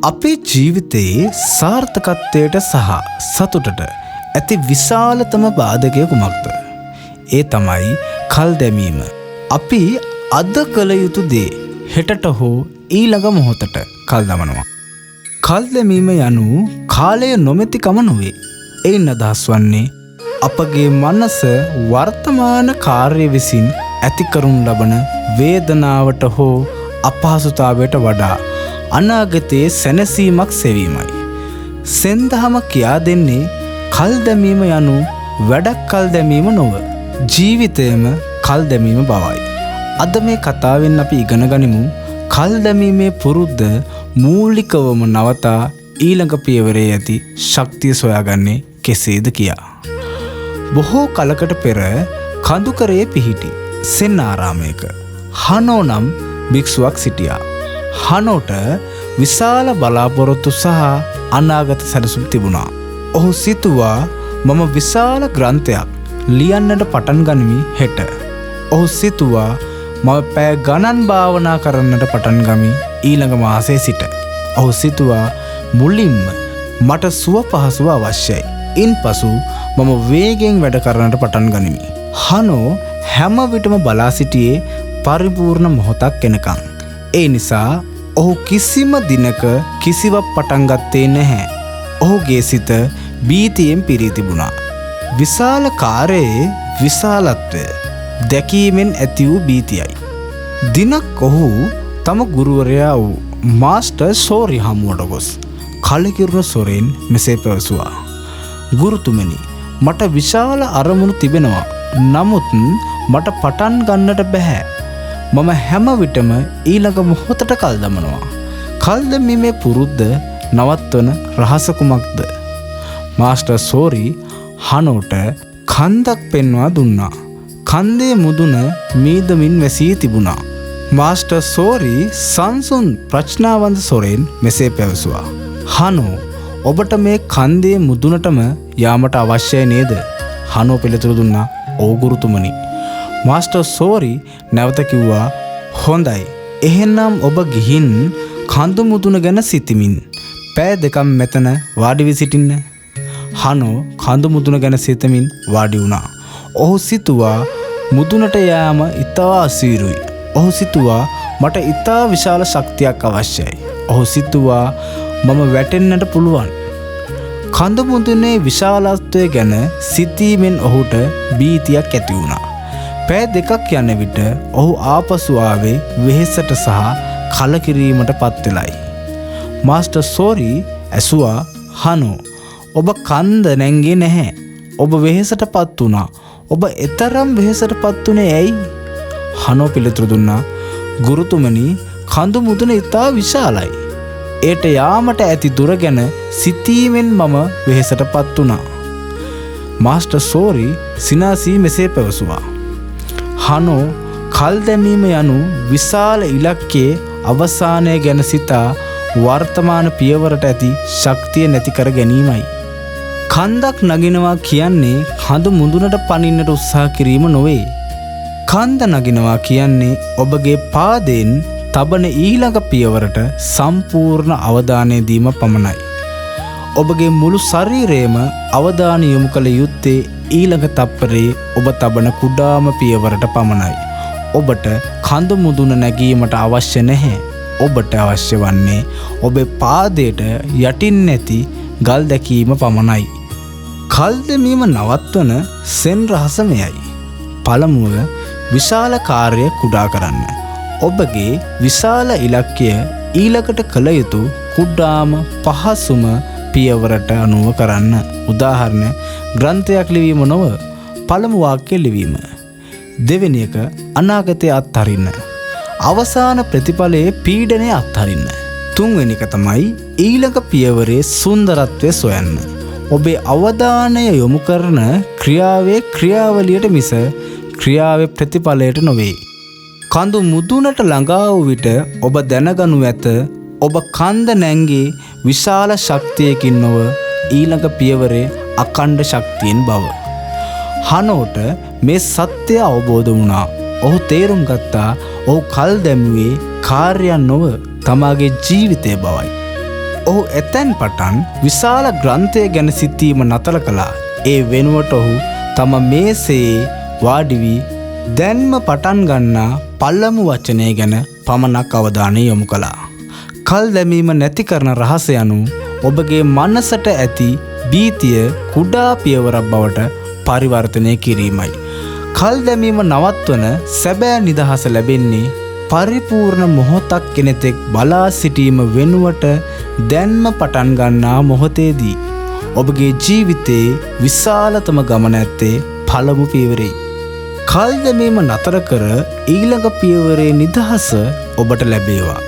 අපේ ජීවිතයේ සාර්ථකත්වයට සහ සතුටට ඇති විශාලතම බාධකය කුමක්ද? ඒ තමයි කල් දැමීම. අපි අද කළ යුතු දේ හෙටට හෝ ඊළඟ මොහොතට කල් දමනවා. කල් දැමීම යනු කාලය නොමැතිකම නොවේ. එයින් අදහස් වන්නේ අපගේ මනස වර්තමාන කාර්ය විසින් ඇති කරනු ලබන වේදනාවට හෝ අපහසුතාවයට වඩා අනාගතයේ සැනසීමක් සෙවීමයි. සෙන්දහම කියා දෙන්නේ කල් දැමීම යනු වැඩක් කල් දැමීම නොව ජීවිතයම කල් දැමීම බවයි. අද මේ කතාවෙන් අපි ඉගෙන ගනිමු කල් දැමීමේ පුරුද්ද මූලිකවම නවතා ඊළඟ පියවරේ ඇති ශක්තිය සොයාගන්නේ කෙසේද කියා. බොහෝ කලකට පෙර කඳුකරේ පිහිටි සෙන් ආරාමයක හනෝ නම් භික්ෂුවක් සිටියා. හනෝට විශාල බලාපොරොත්තු සහ අනාගත සැලසුම් තිබුණා. ඔහු සිතුවා මම විශාල ග්‍රන්ථයක් ලියන්නට පටන් ගනිමි හෙට. ඔහු සිතුවා මම පැය ගණන් භාවනා කරන්නට පටන් ගමි ඊළඟ මාසයේ සිට. ඔහු සිතුවා මුලින්ම මට සුව පහසුව අවශ්‍යයි. ඉන්පසු මම වේගෙන් වැඩ කරන්නට පටන් ගනිමි. හනෝ හැම විටම බලා සිටියේ පරිපූර්ණ මොහොතක් එනකන්. ඒ නිසා ඔහු කිසිම දිනක කිසිවක් පටන් ගත්තේ නැහැ. ඔහුගේ සිත බීතියෙන් පිරී තිබුණා. විශාල කාර්යයේ විශාලත්වය දැකීමෙන් ඇති වූ බීතියයි. දිනක් ඔහු තම ගුරුවරයා වූ මාස්ටර් සෝරි හමුවට ගොස් කලකිරුණ සොරෙන් මෙසේ පැවසුවා. ගුරුතුමනි, මට විශාල අරමුණු තිබෙනවා. නමුත් මට පටන් ගන්නට බැහැ. මම හැම විටම ඊළඟ මොහොතට කල් දමනවා. කල් දැමීමේ පුරුද්ද නවත්වන රහස කුමක්ද? මාස්ටර් සෝරි හනෝට කන්දක් පෙන්වා දුන්නා. කන්දේ මුදුන මීදමින් වැසී තිබුණා. මාස්ටර් සෝරි සංසුන් ප්‍රඥාවන්ත සොරෙන් මෙසේ පැවසුවා. හනෝ, ඔබට මේ කන්දේ මුදුනටම යාමට අවශ්‍යයි නේද? හනෝ පිළිතුරු දුන්නා, "ඔව් ගුරුතුමනි." මාස්ටර් සෝරි නැවත කිව්වා, "හොඳයි. එහෙනම් ඔබ ගිහින් කඳු මුදුන ගැන සිතමින් පැය දෙකක් මෙතන වාඩි වී සිටින්න." හනෝ කඳු මුදුන ගැන සිතමින් වාඩි වුණා. ඔහු සිතුවා මුදුනට යාම ඉතා අසීරුයි. ඔහු සිතුවා මට ඉතා විශාල ශක්තියක් අවශ්‍යයි. ඔහු සිතුවා මම වැටෙන්නට පුළුවන්. කඳු මුදුනේ විශාලත්වය ගැන සිතීමෙන් ඔහුට බීතියක් ඇති වුණා. පැය දෙකක් යන විට ඔහු ආපසු ආවේ වෙහෙසට සහ කලකිරීමට පත් වෙලයි. මාස්ටර් සෝරි ඇසුවා, "හනෝ, ඔබ කන්ද නැංගේ නැහැ. ඔබ වෙහෙසට පත් වුණා. ඔබ එතරම් වෙහෙසට පත් වුණේ ඇයි?" හනෝ පිළිතුරු දුන්නා, "ගුරුතුමනි, කඳු මුදුන ඉතා විශාලයි. ඒට යාමට ඇති දුර ගැන සිතීමෙන් මම වෙහෙසට පත් වුණා." මාස්ටර් සෝරි සිනාසී මෙසේ පැවසුවා, "හනෝ, කල් දැමීම යනු විශාල ඉලක්කයේ අවසානය ගැන සිතා වර්තමාන පියවරට ඇති ශක්තිය නැති කර ගැනීමයි. කන්දක් නගිනවා කියන්නේ කඳු මුදුනට පනින්නට උත්සාහ කිරීම නොවේ. කන්ද නගිනවා කියන්නේ ඔබගේ පාදයෙන් තබන ඊළඟ පියවරට සම්පූර්ණ අවධානය දීම පමණයි. ඔබගේ මුළු ශරීරයම අවධානය යොමු කළ යුත්තේ ඊළඟ තප්පරේ ඔබ තබන කුඩාම පියවරට පමණයි. ඔබට කඳු මුදුන නැගීමට අවශ්‍ය නැහැ. ඔබට අවශ්‍ය වන්නේ ඔබේ පාදයට යටින් නැති ගල් දැකීම පමණයි." කල් දැමීම නවත්වන සෙන් රහස මෙයයි. පළමුව විශාල කාර්ය කුඩා කරන්න. ඔබගේ විශාල ඉලක්කය ඊළඟට කළ යුතු කුඩාම පහසුම පියවරට අනුව කරන්න. උදාහරණ, ග්‍රන්ථයක් ලිවීම නොව පළමු වාක්‍ය ලිවීම. දෙවෙනි එක, අනාගතය අත්හරින්න. අවසාන ප්‍රතිඵලයේ පීඩනය අත්හරින්න. තුන්වෙනි එක තමයි ඊළඟ පියවරේ සුන්දරත්වය සොයන්න. ඔබේ අවධානය යොමු කරන ක්‍රියාවේ ක්‍රියාවලියට මිස ක්‍රියාවේ ප්‍රතිඵලයට නොවේ. කඳු මුදුනට ළඟා වූ විට ඔබ දැනගනු ඇත ඔබ කන්ද නැංගේ විශාල ශක්තියකින් නොව ඊළඟ පියවරේ අඛණ්ඩ ශක්තියෙන් බව. හනෝට මේ සත්‍යය අවබෝධ වුණා. ඔහු තේරුම් ගත්තා ඔහු කල් දැමුවේ කාර්යයක් නොව තමාගේ ජීවිතය බවයි. ඔහු එතැන් පටන් විශාල ග්‍රන්ථය ගැන සිතීම නතර කළා. ඒ වෙනුවට ඔහු තම මේසේ වාඩි වී දැන්ම පටන් ගන්නා පළමු වචනය ගැන පමණක් අවධානය යොමු කළා. කල් දැමීම නැති කරන රහස යනු ඔබගේ මනසට ඇති භීතිය කුඩා පියවරක් බවට පරිවර්තනය කිරීමයි. කල් දැමීම නවත්වන සැබෑ නිදහස ලැබෙන්නේ පරිපූර්ණ මොහොතක් කෙනෙක් බලා සිටීම වෙනුවට දැන්ම පටන් ගන්නා මොහොතේදී. ඔබගේ ජීවිතයේ විශාලතම ගමන ඇත්තේ පළමු පියවරේ. කල් දැමීම නතර කර ඊළඟ පියවරේ නිදහස ඔබට ලැබේවා.